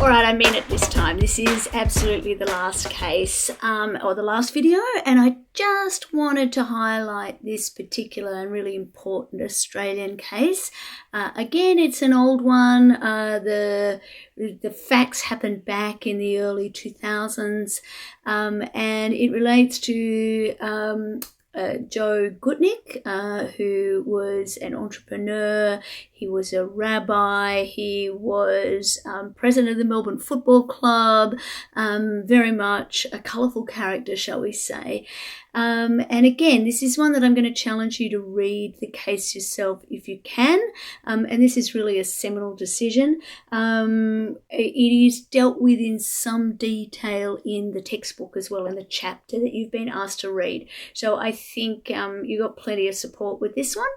All right, I mean it this time. This is absolutely the last case or the last video, and I just wanted to highlight this particular and really important Australian case. Again, it's an old one. The facts happened back in the early 2000s, and it relates to Joe Gutnick, who was an entrepreneur. He was a rabbi. He was president of the Melbourne Football Club, very much a colourful character, shall we say. And again, this is one that I'm going to challenge you to read the case yourself if you can. And this is really a seminal decision. It is dealt with in some detail in the textbook as well, in the chapter that you've been asked to read. So I think you got plenty of support with this one.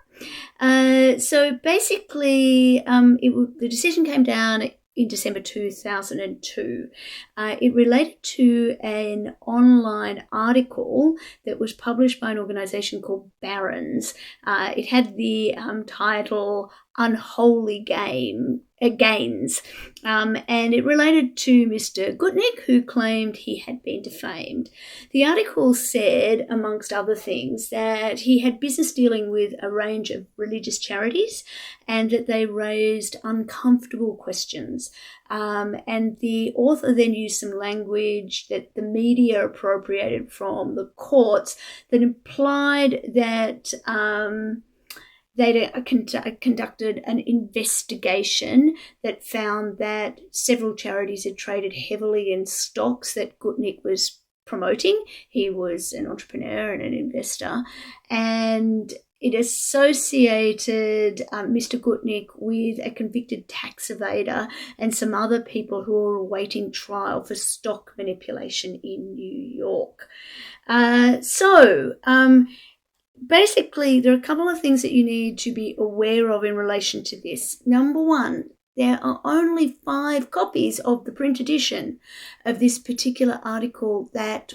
So basically, the decision came down in December 2002. It related to an online article that was published by an organisation called Barron's. It had the title Unholy Gains, and it related to Mr. Gutnick, who claimed he had been defamed. The article said, amongst other things, that he had business dealing with a range of religious charities and that they raised uncomfortable questions. And the author then used some language that the media appropriated from the courts that implied that they conducted an investigation that found that several charities had traded heavily in stocks that Gutnick was promoting. He was an entrepreneur and an investor, and it associated Mr. Gutnick with a convicted tax evader and some other people who were awaiting trial for stock manipulation in New York. Basically, there are a couple of things that you need to be aware of in relation to this. Number one, there are only 5 copies of the print edition of this particular article that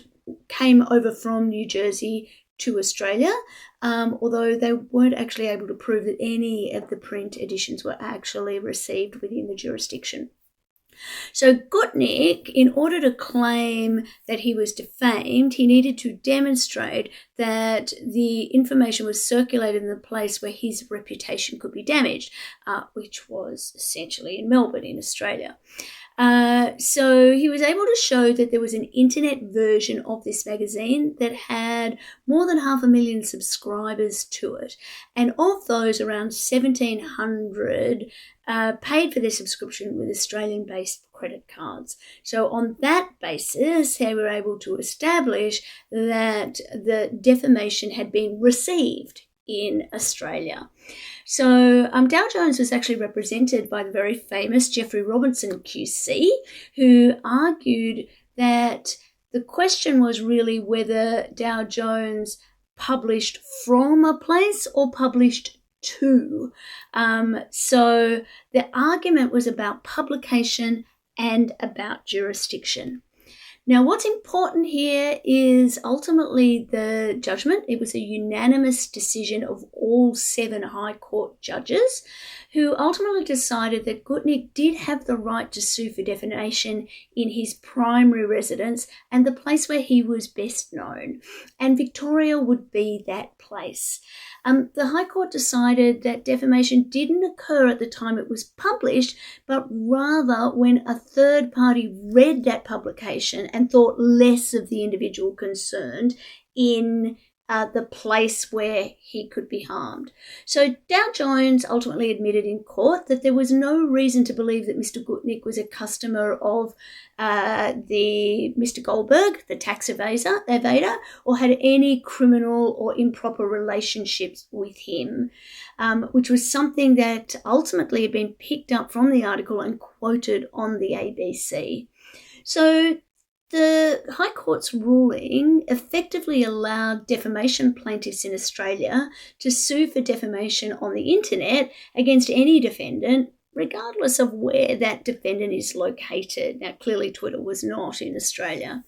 came over from New Jersey to Australia, although they weren't actually able to prove that any of the print editions were actually received within the jurisdiction. So Gutnick, in order to claim that he was defamed, he needed to demonstrate that the information was circulated in the place where his reputation could be damaged, which was essentially in Melbourne in Australia. So he was able to show that there was an internet version of this magazine that had more than 500,000 subscribers to it. And of those, around 1,700 paid for their subscription with Australian-based credit cards. So on that basis, they were able to establish that the defamation had been received in Australia. So Dow Jones was actually represented by the very famous Geoffrey Robinson QC, who argued that the question was really whether Dow Jones published from a place or published to. So the argument was about publication and about jurisdiction. Now, what's important here is ultimately the judgment. It was a unanimous decision of all 7 High Court judges who ultimately decided that Gutnick did have the right to sue for defamation in his primary residence and the place where he was best known, and Victoria would be that place. The High Court decided that defamation didn't occur at the time it was published, but rather when a third party read that publication and thought less of the individual concerned in the place where he could be harmed. So Dow Jones ultimately admitted in court that there was no reason to believe that Mr. Gutnick was a customer of Mr. Goldberg, the tax evader, or had any criminal or improper relationships with him, which was something that ultimately had been picked up from the article and quoted on the ABC. So the High Court's ruling effectively allowed defamation plaintiffs in Australia to sue for defamation on the internet against any defendant, regardless of where that defendant is located. Now, clearly Twitter was not in Australia.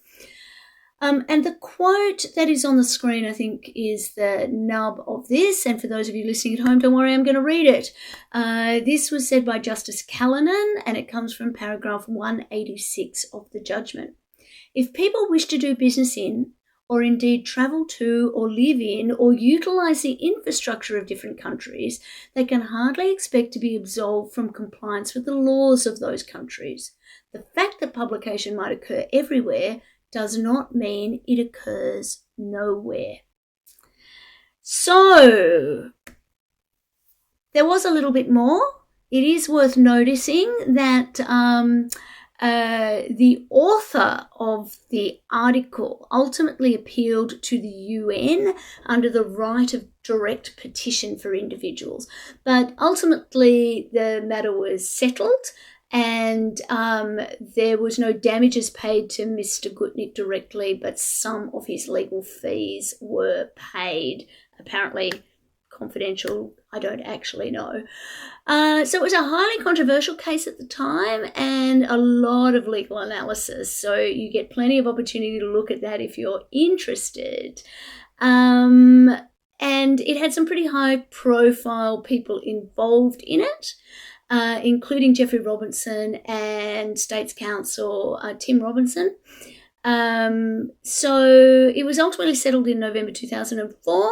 And the quote that is on the screen, I think, is the nub of this. And for those of you listening at home, don't worry, I'm going to read it. This was said by Justice Callanan, and it comes from paragraph 186 of the judgment. If people wish to do business in, or indeed travel to, or live in, or utilise the infrastructure of different countries, they can hardly expect to be absolved from compliance with the laws of those countries. The fact that publication might occur everywhere does not mean it occurs nowhere. So, there was a little bit more. It is worth noticing that the author of the article ultimately appealed to the UN under the right of direct petition for individuals. But ultimately, the matter was settled, and there was no damages paid to Mr. Gutnick directly, but some of his legal fees were paid, apparently confidential, I don't actually know. So it was a highly controversial case at the time and a lot of legal analysis. So you get plenty of opportunity to look at that if you're interested. And it had some pretty high profile people involved in it, including Jeffrey Robinson and States Counsel Tim Robinson. So it was ultimately settled in November 2004,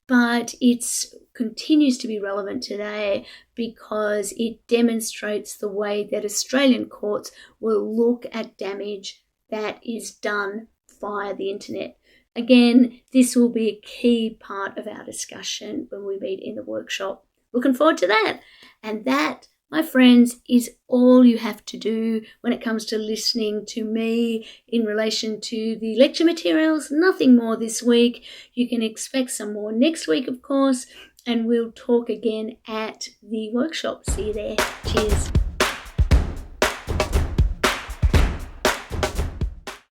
but it continues to be relevant today because it demonstrates the way that Australian courts will look at damage that is done via the internet. Again, this will be a key part of our discussion when we meet in the workshop. Looking forward to that. And that, my friends, is all you have to do when it comes to listening to me in relation to the lecture materials. Nothing more this week. You can expect some more next week, of course, and we'll talk again at the workshop. See you there. Cheers.